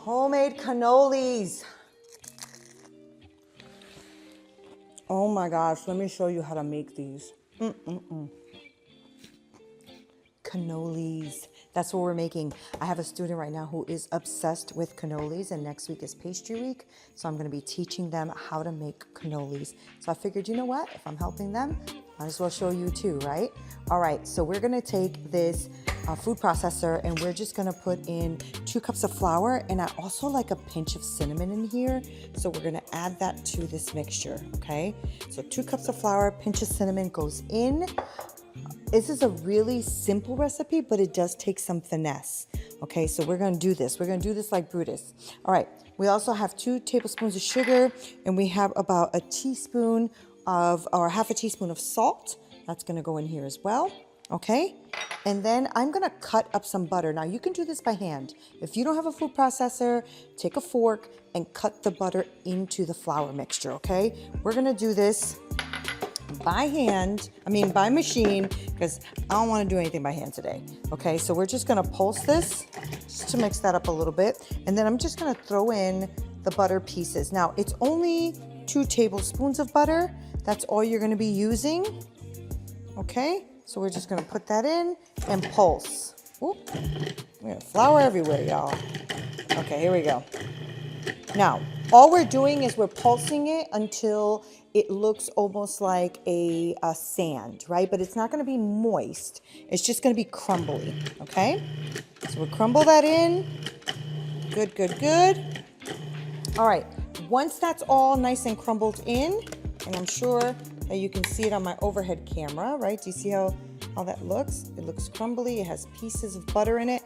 Homemade cannolis. Oh my gosh, let me show you how to make these. Cannolis. That's what we're making. I have a student right now who is obsessed with cannolis, and next week is pastry week. So I'm going to be teaching them how to make cannolis. So I figured, you know what? If I'm helping them, might as well show you too, right? All right, so we're going to take this food processor and we're just going to put in 2 cups of flour, and I also like a pinch of cinnamon in here. So we're going to add that to this mixture, okay? So 2 cups of flour, pinch of cinnamon goes in. This is a really simple recipe, but it does take some finesse. Okay, so we're gonna do this. We're gonna do this like Brutus. All right, we also have 2 tablespoons of sugar, and we have about a teaspoon of, or half a teaspoon of salt. That's gonna go in here as well, okay? And then I'm gonna cut up some butter. Now you can do this by hand. If you don't have a food processor, take a fork and cut the butter into the flour mixture, okay? We're gonna do this by hand, by machine, because I don't want to do anything by hand today. Okay, so we're just gonna pulse this just to mix that up a little bit. And then I'm just gonna throw in the butter pieces. Now, it's only 2 tablespoons of butter. That's all you're gonna be using. Okay, so we're just gonna put that in and pulse. Oop, we got flour everywhere, y'all. Okay, here we go. Now, all we're doing is we're pulsing it until it looks almost like a sand, right? But it's not gonna be moist. It's just gonna be crumbly, okay? So we'll crumble that in. Good, good, good. All right, once that's all nice and crumbled in, and I'm sure that you can see it on my overhead camera, right? Do you see how that looks? It looks crumbly, it has pieces of butter in it.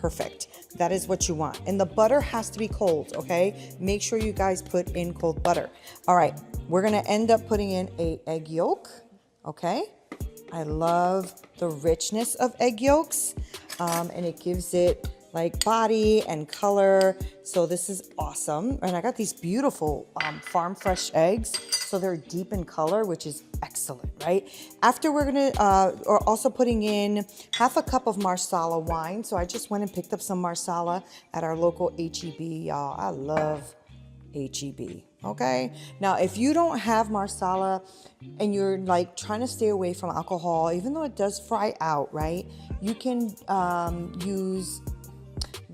Perfect. That is what you want. And the butter has to be cold, okay? Make sure you guys put in cold butter. All right, we're gonna end up putting in an egg yolk, okay? I love the richness of egg yolks, and it gives it like body and color. So this is awesome. And I got these beautiful farm fresh eggs. So they're deep in color, which is excellent, right? After we're gonna, or also putting in half a cup of Marsala wine. So I just went and picked up some Marsala at our local H-E-B, y'all. I love H-E-B, okay? Now, if you don't have Marsala and you're like trying to stay away from alcohol, even though it does fry out, right? You can use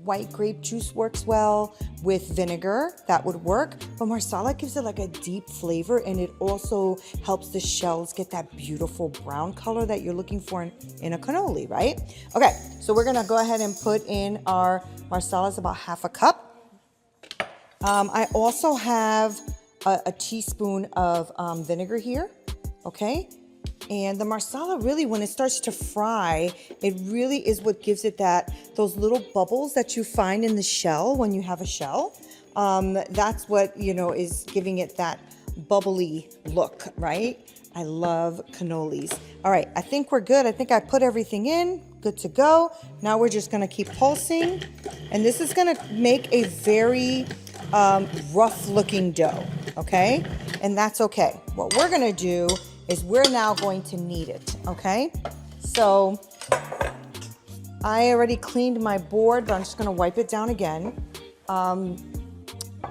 white grape juice, works well with vinegar, that would work. But Marsala gives it like a deep flavor, and it also helps the shells get that beautiful brown color that you're looking for in a cannoli, right? Okay, so we're gonna go ahead and put in our Marsala, about half a cup. I also have a teaspoon of vinegar here, okay? And the Marsala really, when it starts to fry, it really is what gives it those little bubbles that you find in the shell when you have a shell. That's what, is giving it that bubbly look, right? I love cannolis. All right, I think we're good. I think I put everything in, good to go. Now we're just gonna keep pulsing. And this is gonna make a very rough looking dough, okay? And that's okay. What we're gonna do is we're now going to knead it, okay? So I already cleaned my board, but I'm just gonna wipe it down again.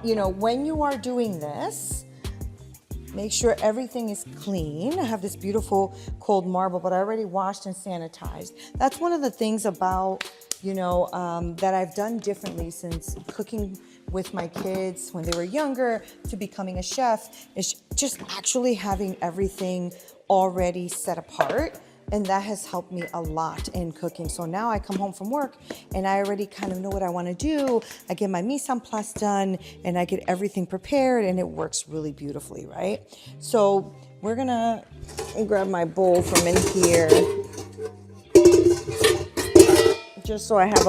When you are doing this, make sure everything is clean. I have this beautiful cold marble, but I already washed and sanitized. That's one of the things about, that I've done differently since cooking with my kids when they were younger to becoming a chef, is just actually having everything already set apart. And that has helped me a lot in cooking. So now I come home from work and I already kind of know what I want to do. I get my mise en place done and I get everything prepared, and it works really beautifully, right? So we're gonna grab my bowl from in here, just so I have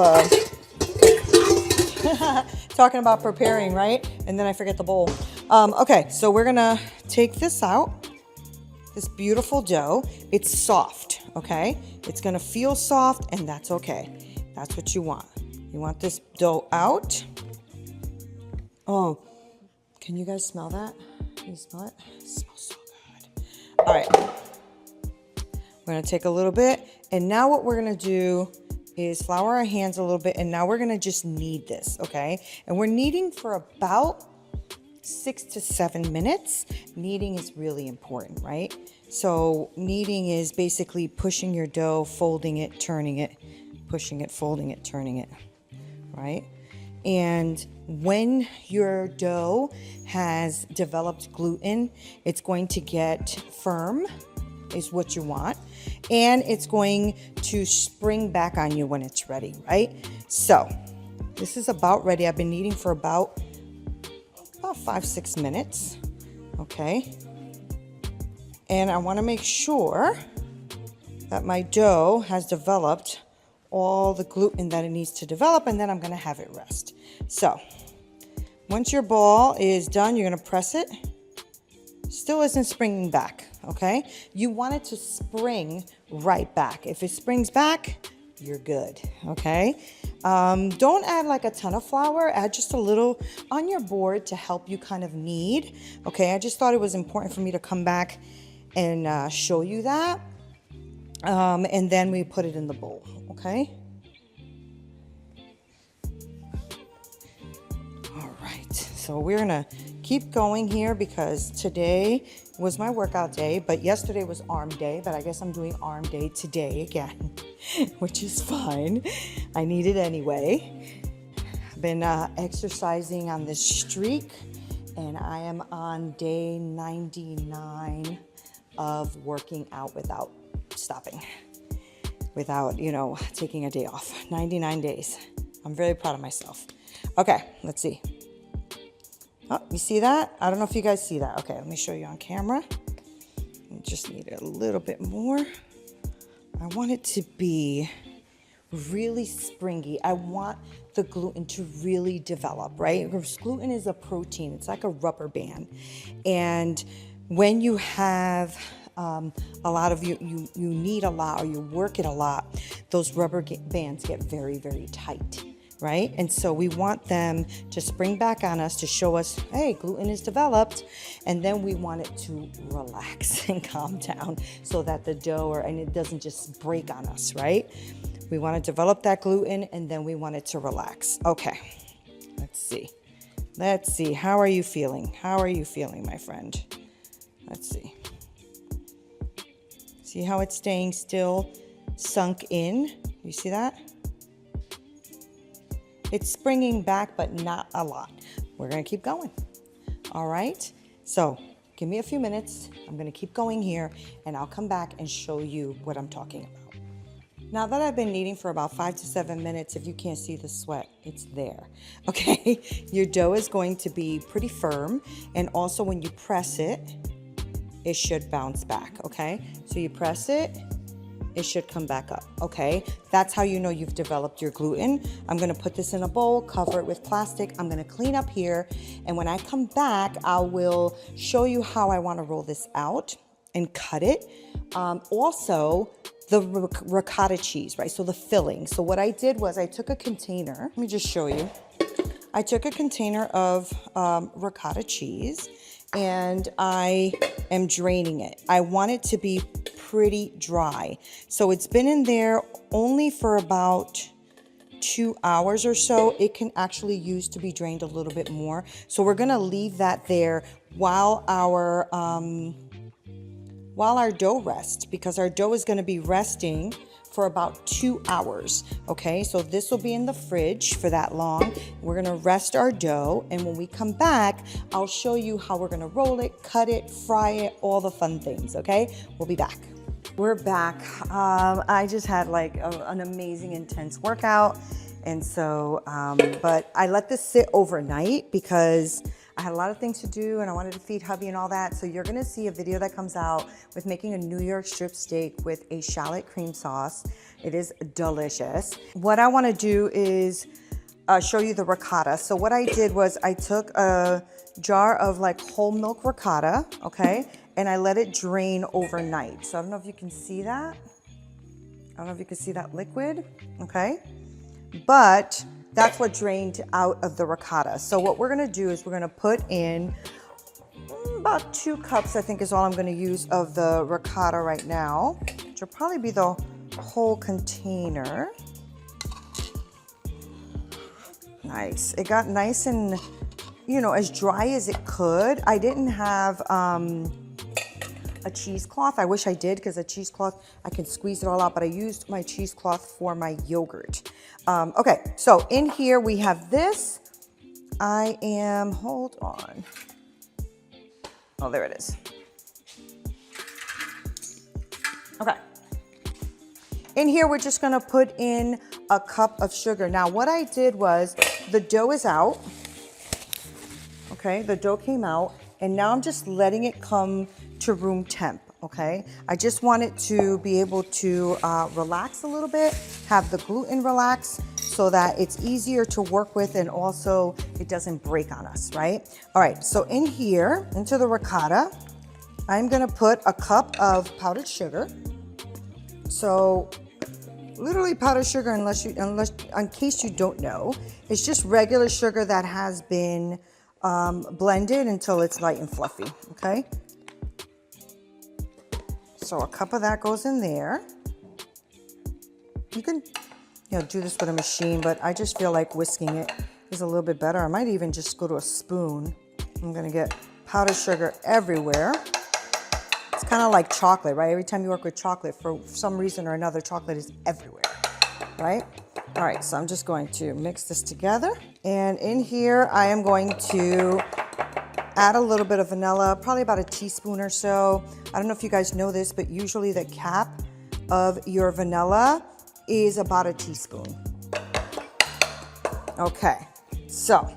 talking about preparing, right? And then I forget the bowl. Okay, so we're gonna take this out. This beautiful dough, it's soft, okay? It's gonna feel soft, and that's okay. That's what you want. You want this dough out. Oh, can you guys smell that? Can you smell it? It smells so good. All right, we're gonna take a little bit, and now what we're gonna do is flour our hands a little bit, and now we're gonna just knead this, okay? And we're kneading for about 6 to 7 minutes. Kneading is really important, right? So kneading is basically pushing your dough, folding it, turning it, pushing it, folding it, turning it, right? And when your dough has developed gluten, it's going to get firm, is what you want, and it's going to spring back on you when it's ready, right? So this is about ready. I've been kneading for about 5-6 minutes, okay? And I want to make sure that my dough has developed all the gluten that it needs to develop, and then I'm going to have it rest. So once your ball is done, you're going to press it. Still isn't springing back, okay? You want it to spring right back. If it springs back, you're good, okay? Don't add like a ton of flour. Add just a little on your board to help you kind of knead, okay? I just thought it was important for me to come back and show you that. And then we put it in the bowl, okay? All right, so we're gonna keep going here because today was my workout day, but yesterday was arm day, but I guess I'm doing arm day today again, which is fine. I need it anyway. I've been exercising on this streak, and I am on day 99 of working out without stopping, without, taking a day off. 99 days. I'm very proud of myself. Okay, let's see. Oh, you see that? I don't know if you guys see that. Okay, let me show you on camera. I just need it a little bit more. I want it to be really springy. I want the gluten to really develop, right? Because gluten is a protein. It's like a rubber band. And when you have a lot of you need a lot, or you work it a lot, those rubber bands get very, very tight, right? And so we want them to spring back on us to show us, hey, gluten is developed, and then we want it to relax and calm down so that the dough, and it doesn't just break on us, right? We want to develop that gluten, and then we want it to relax. Okay, let's see. Let's see. How are you feeling? How are you feeling, my friend? Let's see. See how it's staying still, sunk in? You see that? It's springing back, but not a lot. We're gonna keep going. All right? So give me a few minutes. I'm gonna keep going here, and I'll come back and show you what I'm talking about. Now that I've been kneading for about 5 to 7 minutes, if you can't see the sweat, it's there, okay? Your dough is going to be pretty firm, and also when you press it, it should bounce back, okay? So you press it, it should come back up, okay? That's how you know you've developed your gluten. I'm gonna put this in a bowl, cover it with plastic. I'm gonna clean up here, and when I come back, I will show you how I wanna roll this out and cut it. Also, the ricotta cheese, right? So the filling. So what I did was I took a container. Let me just show you. I took a container of ricotta cheese, and I am draining it. I want it to be pretty dry. So it's been in there only for about 2 hours or so. It can actually use to be drained a little bit more. So we're gonna leave that there while our dough rests, because our dough is gonna be resting for about 2 hours, okay? So this will be in the fridge for that long. We're gonna rest our dough, and when we come back, I'll show you how we're gonna roll it, cut it, fry it, all the fun things, okay? We'll be back. We're back. I just had like an amazing, intense workout, and so, but I let this sit overnight because I had a lot of things to do, and I wanted to feed hubby and all that. So you're gonna see a video that comes out with making a New York strip steak with a shallot cream sauce. It is delicious. What I wanna do is show you the ricotta. So what I did was I took a jar of like whole milk ricotta, okay? And I let it drain overnight. So I don't know if you can see that. I don't know if you can see that liquid, okay? But that's what drained out of the ricotta. So what we're gonna do is we're gonna put in about 2 cups, I think is all I'm gonna use of the ricotta right now, which will probably be the whole container. Nice. It got nice and, you know, as dry as it could. I didn't have a cheesecloth. I wish I did, because a cheesecloth, I can squeeze it all out, but I used my cheesecloth for my yogurt. Okay, so in here we have this. Hold on. Oh, there it is. Okay. In here, we're just gonna put in a cup of sugar. Now, what I did was, the dough is out. Okay, the dough came out, and now I'm just letting it come to room temp, okay? I just want it to be able to relax a little bit, have the gluten relax, so that it's easier to work with, and also it doesn't break on us, right? All right, so in here, into the ricotta, I'm gonna put a cup of powdered sugar. So literally powdered sugar, in case you don't know, it's just regular sugar that has been blended until it's light and fluffy, okay? So a cup of that goes in there. You can, you know, do this with a machine, but I just feel like whisking it is a little bit better. I might even just go to a spoon. I'm gonna get powdered sugar everywhere. It's kind of like chocolate, right? Every time you work with chocolate, for some reason or another, chocolate is everywhere, right? All right, so I'm just going to mix this together. And in here, I am going to add a little bit of vanilla, probably about a teaspoon or so. I don't know if you guys know this, but usually the cap of your vanilla is about a teaspoon. Okay, so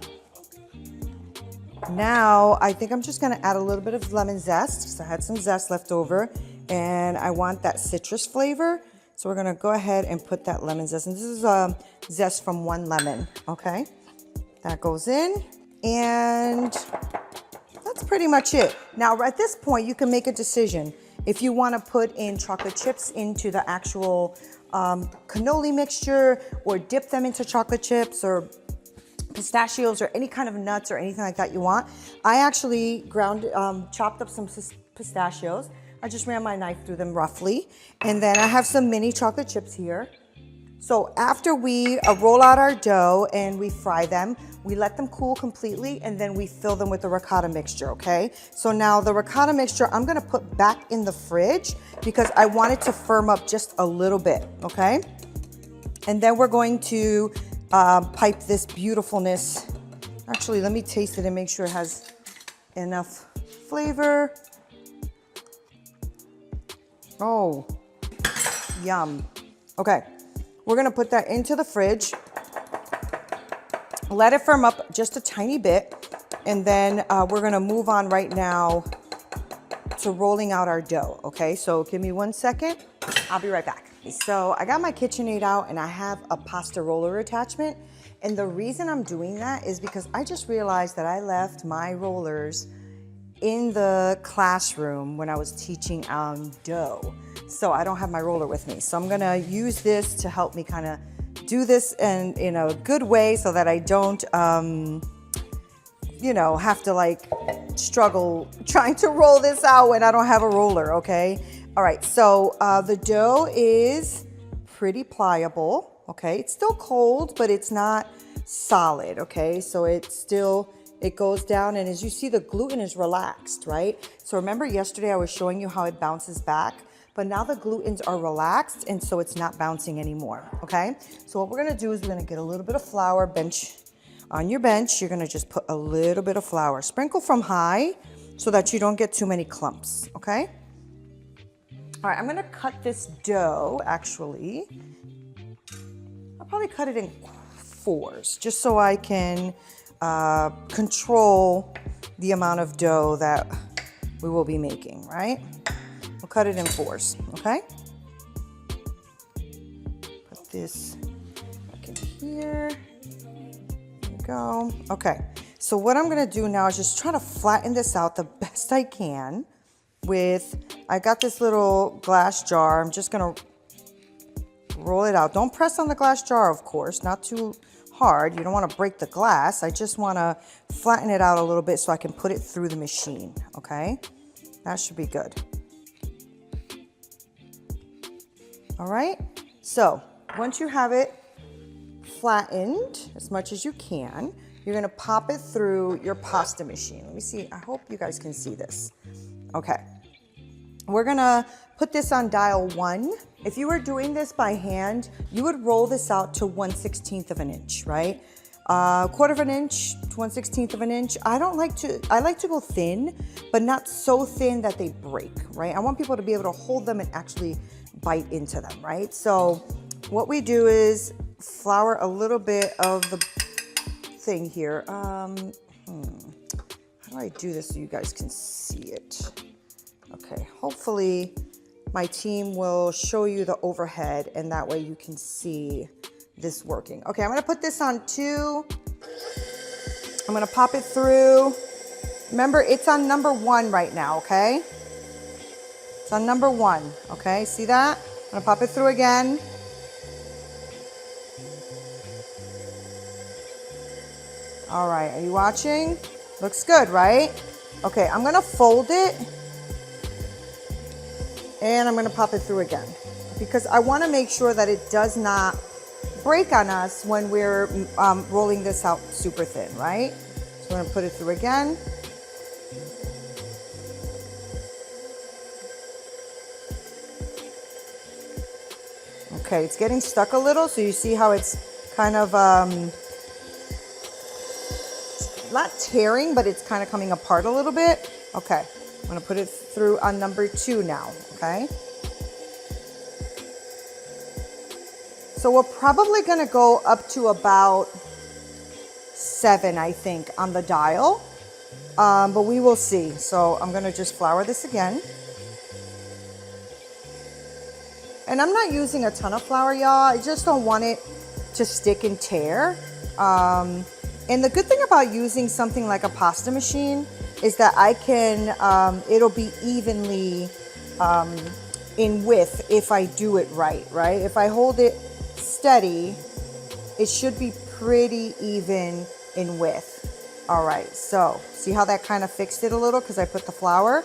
now I think I'm just gonna add a little bit of lemon zest, because I had some zest left over, and I want that citrus flavor. So we're gonna go ahead and put that lemon zest, and this is zest from one lemon, okay? That goes in, and that's pretty much it. Now at this point, you can make a decision. If you wanna put in chocolate chips into the actual cannoli mixture, or dip them into chocolate chips, or pistachios, or any kind of nuts or anything like that you want. I actually chopped up some pistachios. I just ran my knife through them roughly. And then I have some mini chocolate chips here. So after we roll out our dough and we fry them, we let them cool completely, and then we fill them with the ricotta mixture, okay? So now the ricotta mixture, I'm gonna put back in the fridge, because I want it to firm up just a little bit, okay? And then we're going to pipe this beautifulness. Actually, let me taste it and make sure it has enough flavor. Oh, yum. Okay, we're gonna put that into the fridge. Let it firm up just a tiny bit, and then we're gonna move on right now to rolling out our dough, okay? So give me 1 second, I'll be right back. So I got my KitchenAid out, and I have a pasta roller attachment. And the reason I'm doing that is because I just realized that I left my rollers in the classroom when I was teaching dough. So I don't have my roller with me. So I'm gonna use this to help me kind of do this in a good way, so that I don't, you know, have to like struggle trying to roll this out when I don't have a roller, okay? All right, so the dough is pretty pliable, okay? It's still cold, but it's not solid, okay? So it goes down, and as you see, the gluten is relaxed, right? So remember yesterday I was showing you how it bounces back, but now the glutens are relaxed, and so it's not bouncing anymore, okay? So what we're gonna do is we're gonna get a little bit of flour. On your bench, you're gonna just put a little bit of flour. Sprinkle from high so that you don't get too many clumps, okay? All right, I'm gonna cut this dough, actually. I'll probably cut it in 4s, just so I can control the amount of dough that we will be making, right? We'll cut it in 4s, okay? Put this back in here. There you go. Okay, so what I'm gonna do now is just try to flatten this out the best I can I got this little glass jar. I'm just gonna roll it out. Don't press on the glass jar, of course, not too hard. You don't wanna break the glass. I just wanna flatten it out a little bit so I can put it through the machine, okay? That should be good. All right, so once you have it flattened as much as you can. You're gonna pop it through your pasta machine. Let me see, I hope you guys can see this. Okay, we're gonna put this on dial 1. If you were doing this by hand, you would roll this out to 1/16 of an inch, right? 1/4 of an inch to 1/16 of an inch. I like to go thin, but not so thin that they break, right? I want people to be able to hold them and actually bite into them, right? So what we do is flour a little bit of the thing here. How do I do this so you guys can see it? Okay, hopefully my team will show you the overhead and that way you can see this working. Okay, I'm gonna put this on 2. I'm gonna pop it through. Remember, it's on number 1 right now, okay? It's on number 1, okay? See that? I'm gonna pop it through again. All right, are you watching? Looks good, right? Okay, I'm gonna fold it and I'm gonna pop it through again because I wanna make sure that it does not break on us when we're rolling this out super thin, right? So I'm gonna put it through again. Okay, it's getting stuck a little, so you see how it's kind of, not tearing, but it's kind of coming apart a little bit. Okay, I'm gonna put it through on number 2 now, okay? So we're probably gonna go up to about 7, I think, on the dial, but we will see. So I'm gonna just flour this again. And I'm not using a ton of flour, y'all. I just don't want it to stick and tear. And the good thing about using something like a pasta machine is that I can, it'll be evenly in width if I do it right? If I hold it steady, it should be pretty even in width. All right, so see how that kind of fixed it a little because I put the flour?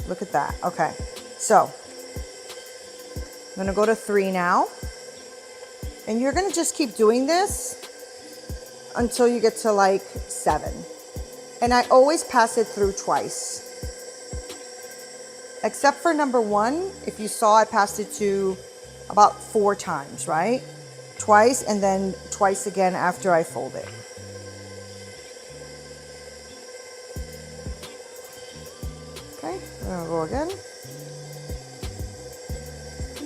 Look at that, okay. So I'm gonna go to 3 now. And you're gonna just keep doing this until you get to like 7. And I always pass it through twice. Except for number 1, if you saw I passed it to about 4 times, right? Twice and then twice again after I fold it. Okay, I'm gonna go again.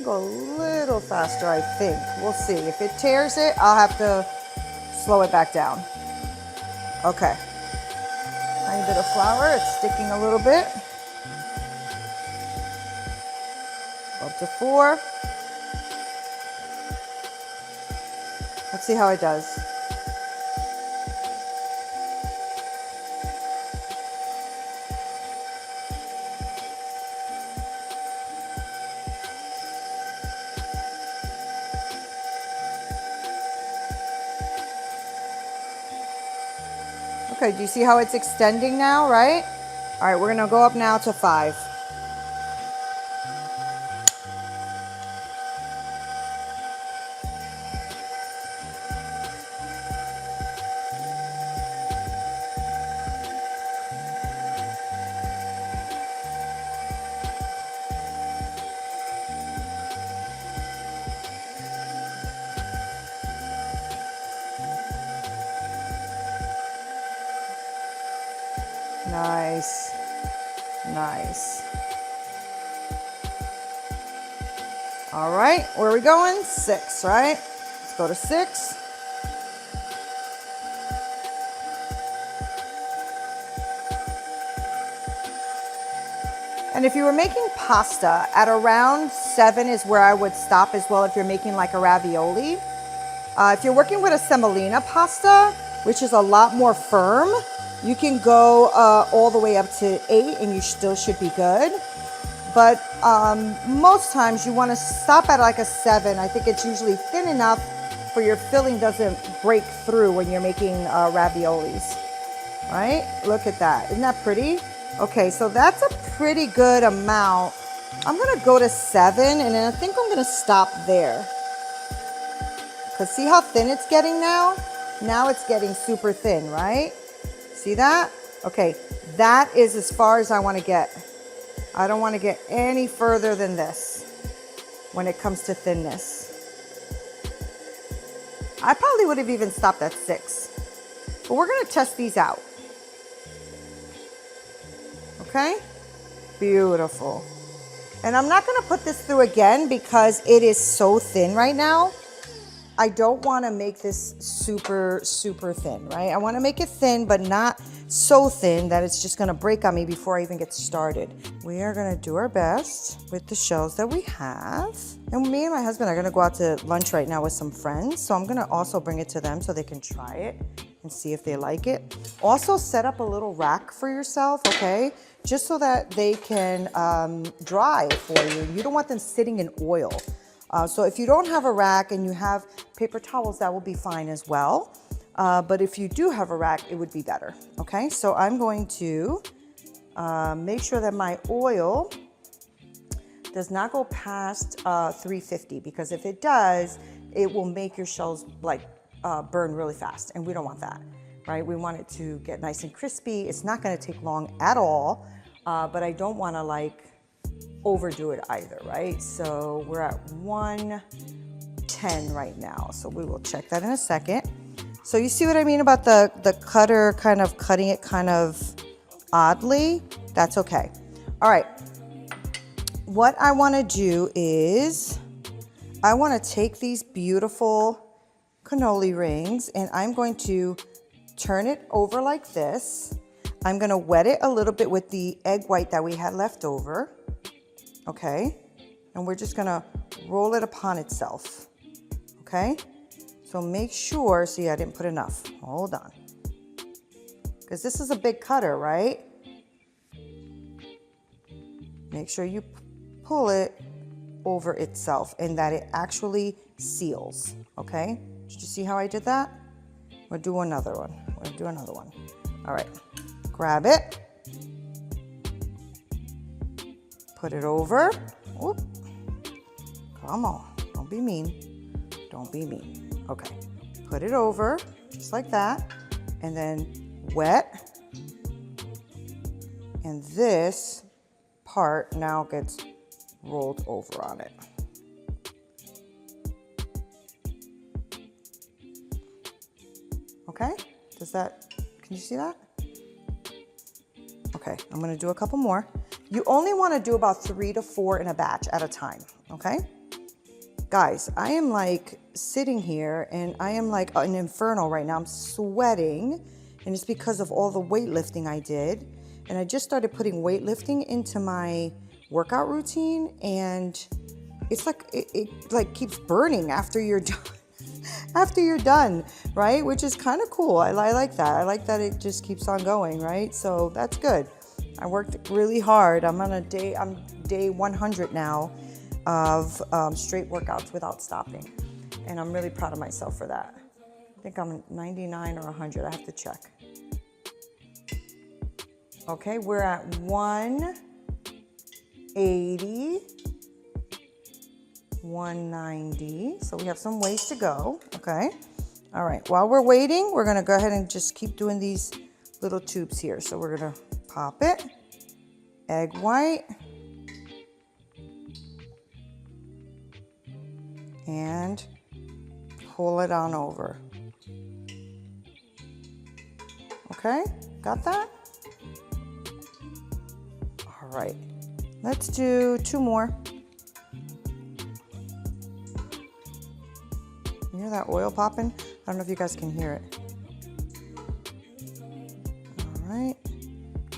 Go a little faster, I think. We'll see. If it tears it, I'll have to slow it back down. Okay. Tiny bit of flour. It's sticking a little bit. Up to 4. Let's see how it does. Okay, do you see how it's extending now, right? All right, we're gonna go up now to 5. Nice, nice. All right, where are we going? 6, right? Let's go to 6. And if you were making pasta, at around 7 is where I would stop as well if you're making like a ravioli. If you're working with a semolina pasta, which is a lot more firm, you can go all the way up to 8 and you still should be good. But most times you want to stop at like a 7. I think it's usually thin enough for your filling doesn't break through when you're making raviolis, right? Look at that. Isn't that pretty? Okay, so that's a pretty good amount. I'm going to go to 7 and then I think I'm going to stop there. Because see how thin it's getting now? Now it's getting super thin, right? See that? Okay, that is as far as I want to get. I don't want to get any further than this when it comes to thinness. I probably would have even stopped at 6. But we're going to test these out. Okay? Beautiful. And I'm not going to put this through again because it is so thin right now. I don't want to make this super, super thin, right? I want to make it thin, but not so thin that it's just going to break on me before I even get started. We are going to do our best with the shells that we have. And me and my husband are going to go out to lunch right now with some friends. So I'm going to also bring it to them so they can try it and see if they like it. Also set up a little rack for yourself, okay? Just so that they can dry for you. You don't want them sitting in oil. So if you don't have a rack and you have paper towels, that will be fine as well. But if you do have a rack, it would be better, okay? So I'm going to make sure that my oil does not go past 350, because if it does, it will make your shells like burn really fast, and we don't want that, right? We want it to get nice and crispy. It's not gonna take long at all, but I don't wanna like overdo it either, right? So we're at 110 right now. So we will check that in a second. So you see what I mean about the cutter kind of cutting it kind of oddly? That's okay. All right. What I want to do is I want to take these beautiful cannoli rings and I'm going to turn it over like this. I'm going to wet it a little bit with the egg white that we had left over. Okay, and we're just gonna roll it upon itself, okay? So make sure, see I didn't put enough, hold on. Because this is a big cutter, right? Make sure you pull it over itself and that it actually seals, okay? Did you see how I did that? We'll do another one, we'll do another one. All right, grab it. Put it over. Oop. Come on. Don't be mean. Don't be mean. Okay. Put it over, just like that. And then wet. And this part now gets rolled over on it. Okay? Does that, can you see that? Okay, I'm gonna do a couple more. You only want to do about 3 to 4 in a batch at a time, okay? Guys, I am like sitting here and I am like an inferno right now. I'm sweating and it's because of all the weightlifting I did. And I just started putting weightlifting into my workout routine and it's like, it like keeps burning after you're done. After you're done, right? Which is kind of cool. I like that. I like that it just keeps on going, right? So that's good. I worked really hard. I'm day 100 now of straight workouts without stopping. And I'm really proud of myself for that. I think I'm 99 or 100, I have to check. Okay, we're at 180, 190. So we have some ways to go, okay? All right, while we're waiting, we're gonna go ahead and just keep doing these little tubes here. So we're gonna pop it, egg white, and pull it on over. Okay, got that? All right, let's do 2 more. You hear that oil popping? I don't know if you guys can hear it. All right.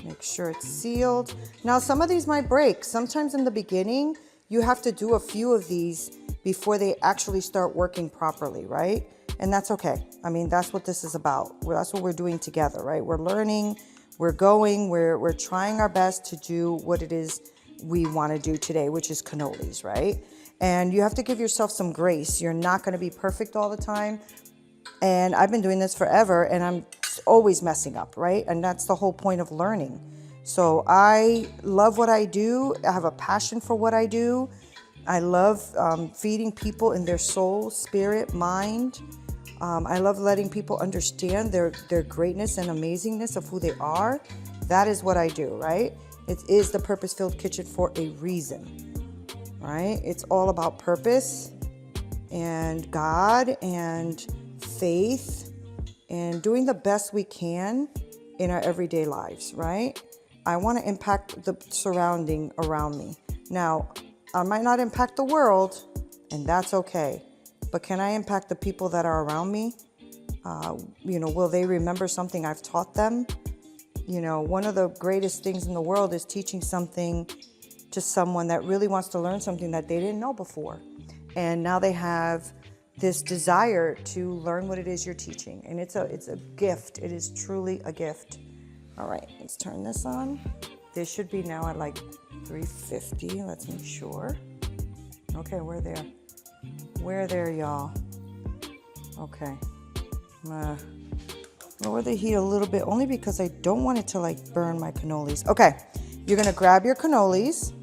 Make sure it's sealed. Now, some of these might break. Sometimes in the beginning, you have to do a few of these before they actually start working properly, right? And that's okay. I mean, that's what this is about. That's what we're doing together, right? We're learning, we're going, we're trying our best to do what it is we want to do today, which is cannolis, right? And you have to give yourself some grace. You're not going to be perfect all the time. And I've been doing this forever and I'm always messing up, right? And that's the whole point of learning. So I love what I do. I have a passion for what I do. I love feeding people in their soul, spirit, mind. I love letting people understand their greatness and amazingness of who they are. That is what I do, right? It is the purpose-filled kitchen for a reason, right? It's all about purpose and God and faith and doing the best we can in our everyday lives, right? I want to impact the surrounding around me. Now, I might not impact the world, and that's okay. But can I impact the people that are around me? Will they remember something I've taught them? One of the greatest things in the world is teaching something to someone that really wants to learn something that they didn't know before. And now they have this desire to learn what it is you're teaching. And it's a gift. It is truly a gift. All right, let's turn this on. This should be now at like 350. Let's make sure. Okay, we're there. We're there, y'all. Okay. I'm gonna lower the heat a little bit, only because I don't want it to like burn my cannolis. Okay, you're gonna grab your cannolis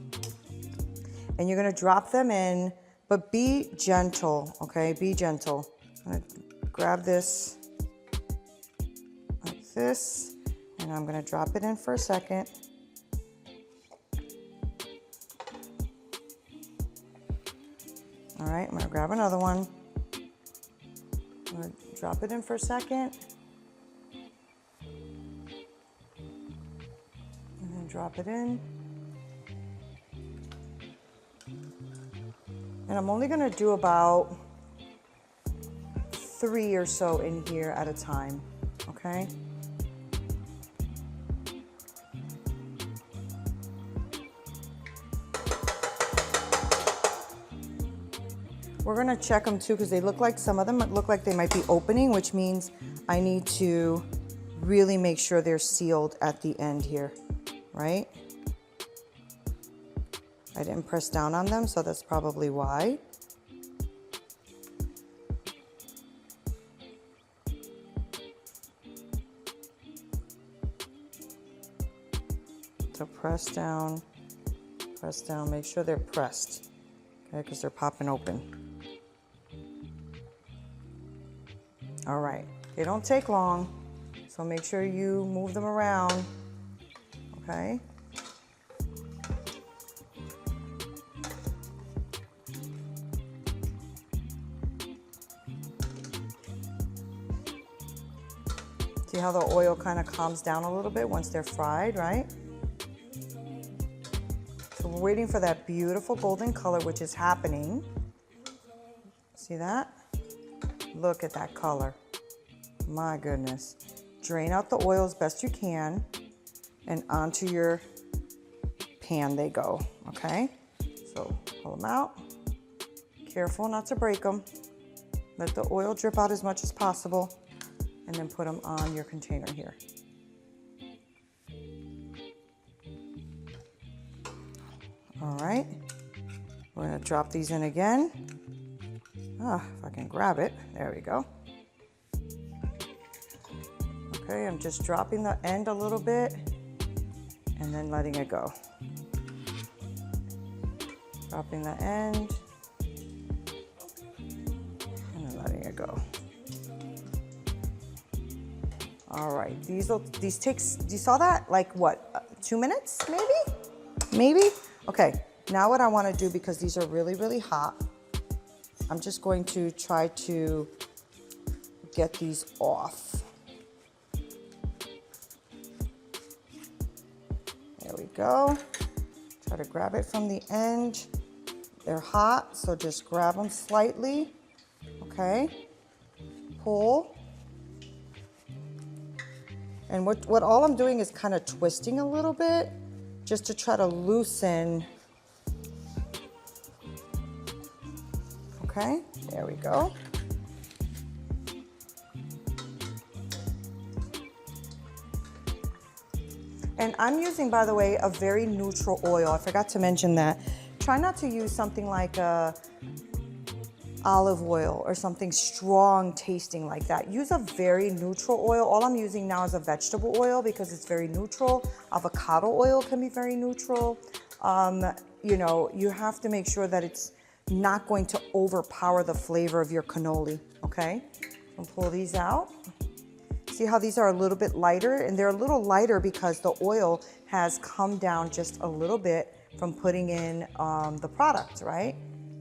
and you're gonna drop them in, but be gentle, okay? Be gentle. I'm gonna grab this like this, and I'm gonna drop it in for a second. All right, I'm gonna grab another one. I'm gonna drop it in for a second. And then drop it in. And I'm only gonna do about 3 or so in here at a time, okay? We're gonna check them too, because they look like, some of them look like they might be opening, which means I need to really make sure they're sealed at the end here, right? I didn't press down on them, so that's probably why. So press down, make sure they're pressed, okay, because they're popping open. All right, they don't take long, so make sure you move them around, okay? See how the oil kind of calms down a little bit once they're fried, right? So we're waiting for that beautiful golden color, which is happening. See that? Look at that color. My goodness. Drain out the oil as best you can, and onto your pan they go, okay? So pull them out. Careful not to break them. Let the oil drip out as much as possible, and then put them on your container here. All right, we're gonna drop these in again. If I can grab it, there we go. Okay, I'm just dropping the end a little bit and then letting it go. Dropping the end and then letting it go. All right, these takes, you saw that? Like what, 2 minutes maybe? Maybe? Okay, now what I wanna do, because these are really, really hot, I'm just going to try to get these off. There we go. Try to grab it from the end. They're hot, so just grab them slightly, okay? Pull. And what all I'm doing is kind of twisting a little bit, just to try to loosen. Okay, there we go. And I'm using, by the way, a very neutral oil. I forgot to mention that. Try not to use something like olive oil or something strong tasting like that. Use a very neutral oil. All I'm using now is a vegetable oil because it's very neutral. Avocado oil can be very neutral. you know, you have to make sure that it's not going to overpower the flavor of your cannoli, okay? I'll pull these out. See how these are a little bit lighter? And they're a little lighter because the oil has come down just a little bit from putting in the product, right?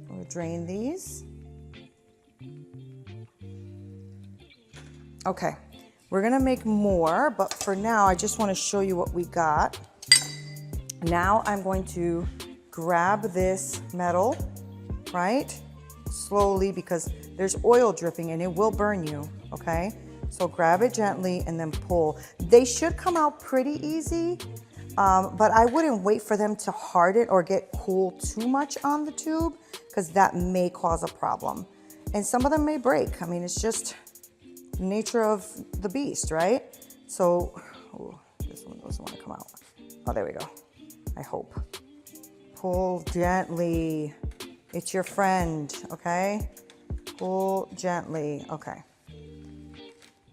We'll drain these. Okay, we're gonna make more, but for now, I just wanna show you what we got. Now I'm going to grab this metal, right? Slowly, because there's oil dripping and it will burn you, okay? So grab it gently and then pull. They should come out pretty easy, but I wouldn't wait for them to harden or get cool too much on the tube, because that may cause a problem. And some of them may break. I mean, it's just the nature of the beast, right? So, ooh, this one doesn't want to come out. Oh, there we go. I hope. Pull gently. It's your friend, okay? Pull gently, okay.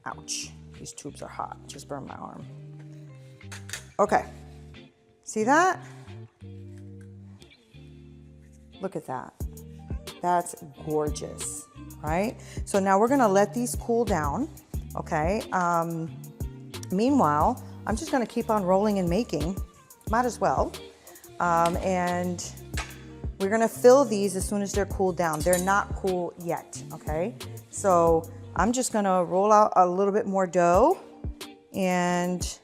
Ouch, these tubes are hot. Just burned my arm. Okay, see that? Look at that. That's gorgeous, right? So now we're gonna let these cool down, okay? Meanwhile, I'm just gonna keep on rolling and making. Might as well. And we're gonna fill these as soon as they're cooled down. They're not cool yet, okay? So I'm just gonna roll out a little bit more dough and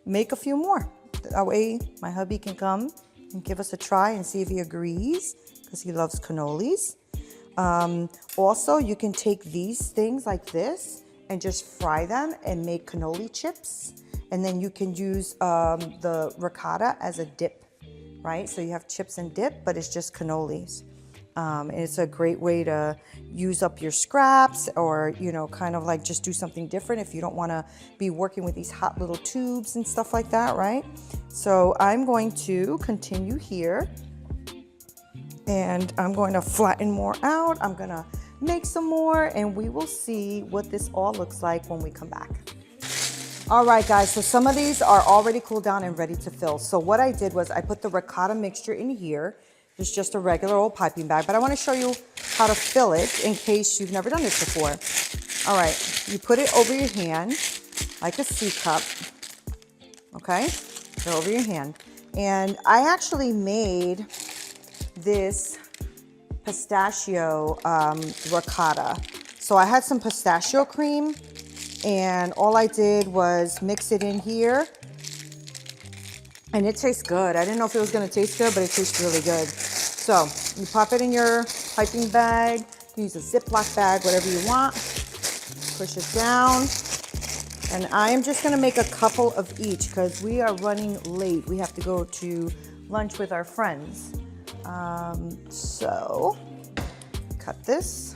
make a few more. That way my hubby can come and give us a try and see if he agrees, because he loves cannolis. Also, you can take these things like this and just fry them and make cannoli chips. And then you can use the ricotta as a dip, right? So you have chips and dip, but it's just cannolis. And it's a great way to use up your scraps, or, you know, kind of like just do something different if you don't want to be working with these hot little tubes and stuff like that, right? So I'm going to continue here, and I'm going to flatten more out. I'm going to make some more, and we will see what this all looks like when we come back. All right, guys, so some of these are already cooled down and ready to fill. So what I did was I put the ricotta mixture in here. It's just a regular old piping bag, but I want to show you how to fill it in case you've never done this before. All right, you put it over your hand like a C cup, okay? So over your hand. And I actually made this pistachio ricotta. So I had some pistachio cream, and all I did was mix it in here. And it tastes good. I didn't know if it was gonna taste good, but it tastes really good. So you pop it in your piping bag. You can use a Ziploc bag, whatever you want. Push it down. And I am just gonna make a couple of each because we are running late. We have to go to lunch with our friends. So cut this,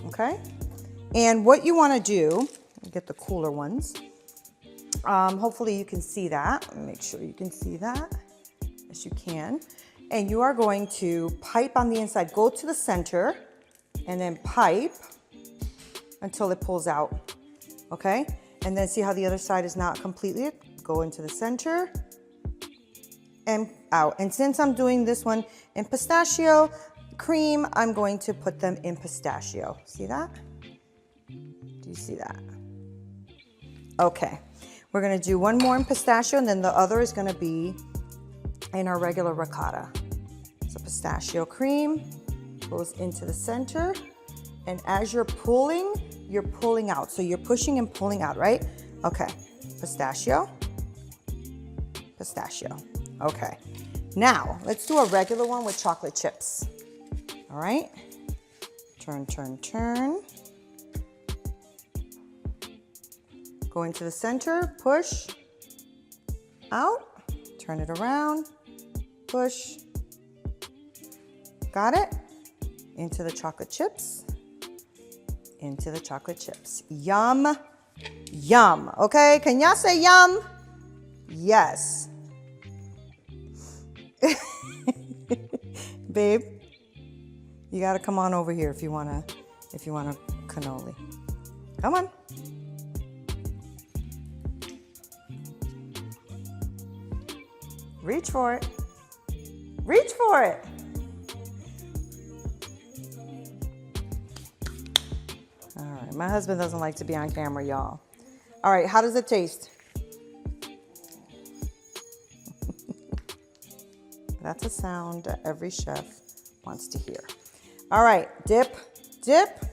okay? And what you wanna do, get the cooler ones. Hopefully you can see that. Make sure you can see that. Yes, you can. And you are going to pipe on the inside. Go to the center and then pipe until it pulls out, okay? And then see how the other side is not completely. Go into the center and out. And since I'm doing this one in pistachio cream, I'm going to put them in pistachio. See that? Do you see that? Okay. We're gonna do one more in pistachio, and then the other is gonna be in our regular ricotta. So pistachio cream goes into the center, and as you're pulling out. So you're pushing and pulling out, right? Okay, pistachio, pistachio. Okay, now let's do a regular one with chocolate chips. All right, turn, turn, turn. Go into the center, push, out, turn it around, push. Got it? Into the chocolate chips, into the chocolate chips. Yum, yum, okay? Can y'all say yum? Yes. Babe, you gotta come on over here if you want a cannoli. Come on. Reach for it. Reach for it. All right, my husband doesn't like to be on camera, y'all. All right, how does it taste? That's a sound that every chef wants to hear. All right, dip, dip.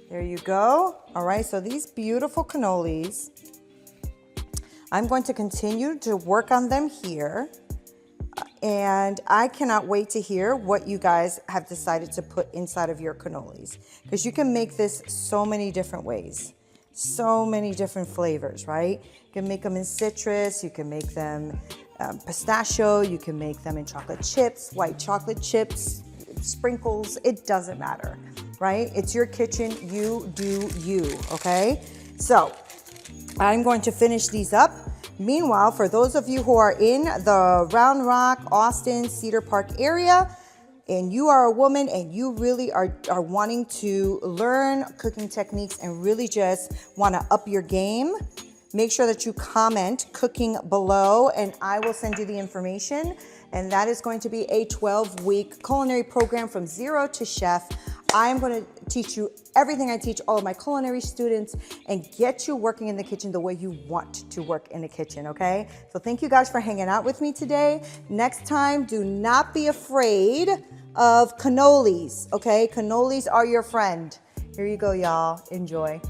There you go. All right, so these beautiful cannolis, I'm going to continue to work on them here. And I cannot wait to hear what you guys have decided to put inside of your cannolis, because you can make this so many different ways, so many different flavors, right? You can make them in citrus, you can make them pistachio, you can make them in chocolate chips, white chocolate chips, sprinkles, it doesn't matter, right? It's your kitchen, you do you, okay? So I'm going to finish these up. Meanwhile, for those of you who are in the Round Rock, Austin, Cedar Park area, and you are a woman and you really are wanting to learn cooking techniques and really just want to up your game, make sure that you comment cooking below and I will send you the information. And that is going to be a 12-week culinary program from zero to chef. I am going to teach you everything I teach all of my culinary students and get you working in the kitchen the way you want to work in the kitchen, okay? So thank you guys for hanging out with me today. Next time, do not be afraid of cannolis, okay? Cannolis are your friend. Here you go, y'all. Enjoy.